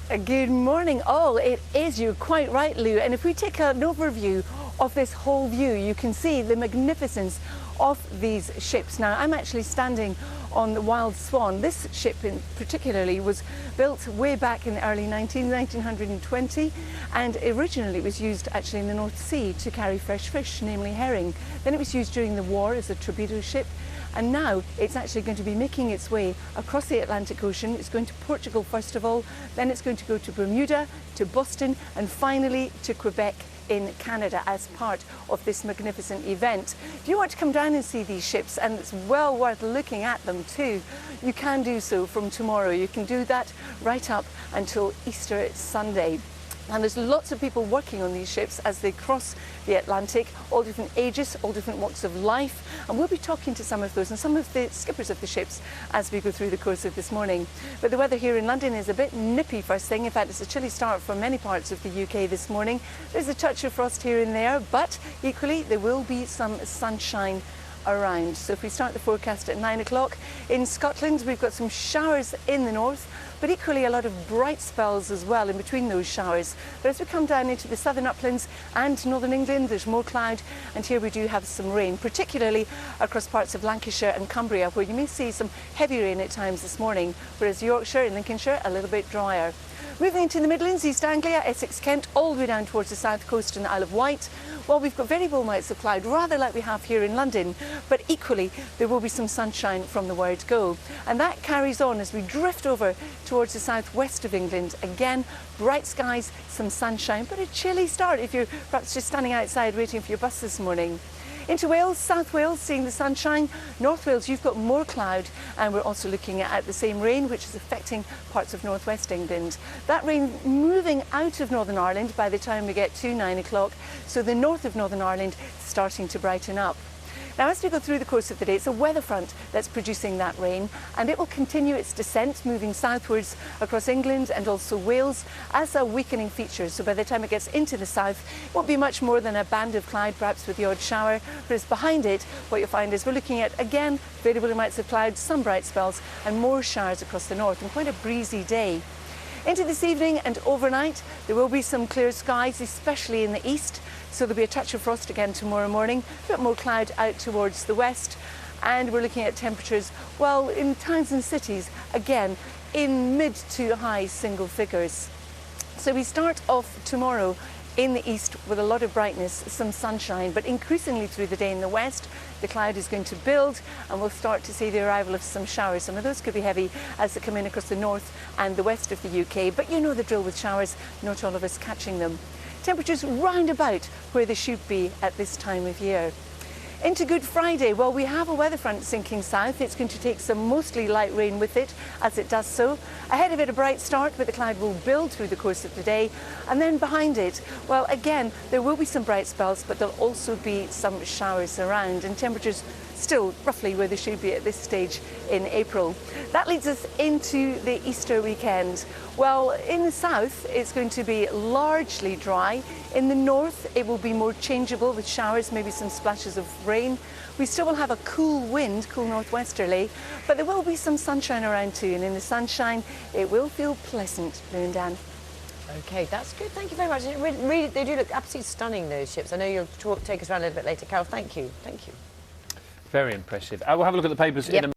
Good morning all. It is, you're quite right, Lou. And if we take an overview of this whole view, you can see the magnificence of these ships. Now, I'm actually standing on the Wild Swan. This ship in particularly was built way back in the early 1920, and originally it was used actually in the North Sea to carry fresh fish, namely herring. Then it was used during the war as a torpedo ship, and now it's actually going to be making its way across the Atlantic Ocean. It's going to Portugal first of all, then it's going to go to Bermuda, to Boston, and finally to Quebec in Canada as part of this magnificent event. If you want to come down and see these ships, and it's well worth looking at them too, you can do so from tomorrow. You can do that right up until Easter Sunday. And there's lots of people working on these ships as they cross the Atlantic, all different ages, all different walks of life. And we'll be talking to some of those and some of the skippers of the ships as we go through the course of this morning. But the weather here in London is a bit nippy first thing. In fact, it's a chilly start for many parts of the UK this morning. There's a touch of frost here and there, but equally there will be some sunshine around. So if we start the forecast at 9 o'clock, in Scotland we've got some showers in the north, but equally a lot of bright spells as well in between those showers. But as we come down into the southern uplands and northern England, there's more cloud, and here we do have some rain, particularly across parts of Lancashire and Cumbria, where you may see some heavy rain at times this morning, whereas Yorkshire and Lincolnshire a little bit drier. Moving into the Midlands, East Anglia, Essex, Kent, all the way down towards the south coast and the Isle of Wight. Well, we've got variable amounts of cloud, rather like we have here in London, but equally there will be some sunshine from the word go. And that carries on as we drift over towards the southwest of England. Again, bright skies, some sunshine, but a chilly start if you're perhaps just standing outside waiting for your bus this morning. Into Wales, South Wales, seeing the sunshine. North Wales, you've got more cloud, and we're also looking at the same rain, which is affecting parts of northwest England. That rain moving out of Northern Ireland by the time we get to 9 o'clock, so the north of Northern Ireland starting to brighten up. Now, as we go through the course of the day, it's a weather front that's producing that rain, and it will continue its descent, moving southwards across England and also Wales as a weakening feature. So by the time it gets into the south, it won't be much more than a band of cloud, perhaps with the odd shower. Whereas behind it, what you'll find is we're looking at, again, variable amounts of cloud, some bright spells, and more showers across the north, and quite a breezy day. Into this evening and overnight, there will be some clear skies, especially in the east. So there'll be a touch of frost again tomorrow morning, a bit more cloud out towards the west. And we're looking at temperatures, well, in towns and cities, again, in mid to high single figures. So we start off tomorrow in the east with a lot of brightness, some sunshine, but increasingly through the day in the west, the cloud is going to build and we'll start to see the arrival of some showers. Some of those could be heavy as they come in across the north and the west of the UK, but you know the drill with showers, not all of us catching them. Temperatures round about where they should be at this time of year. Into Good Friday, well, we have a weather front sinking south. It's going to take some mostly light rain with it as it does so. Ahead of it, a bright start, but the cloud will build through the course of the day. And then behind it, well, again, there will be some bright spells, but there'll also be some showers around, and temperatures still roughly where they should be at this stage in April. That leads us into the Easter weekend. Well, in the south, it's going to be largely dry. In the north, it will be more changeable with showers, maybe some splashes of rain. We still will have a cool wind, cool northwesterly, but there will be some sunshine around too. And in the sunshine, it will feel pleasant, Lou and Dan. OK, that's good. Thank you very much. Really, they do look absolutely stunning, those ships. I know you'll take us around a little bit later. Carol, thank you. Thank you. Very impressive. We'll have a look at the papers in a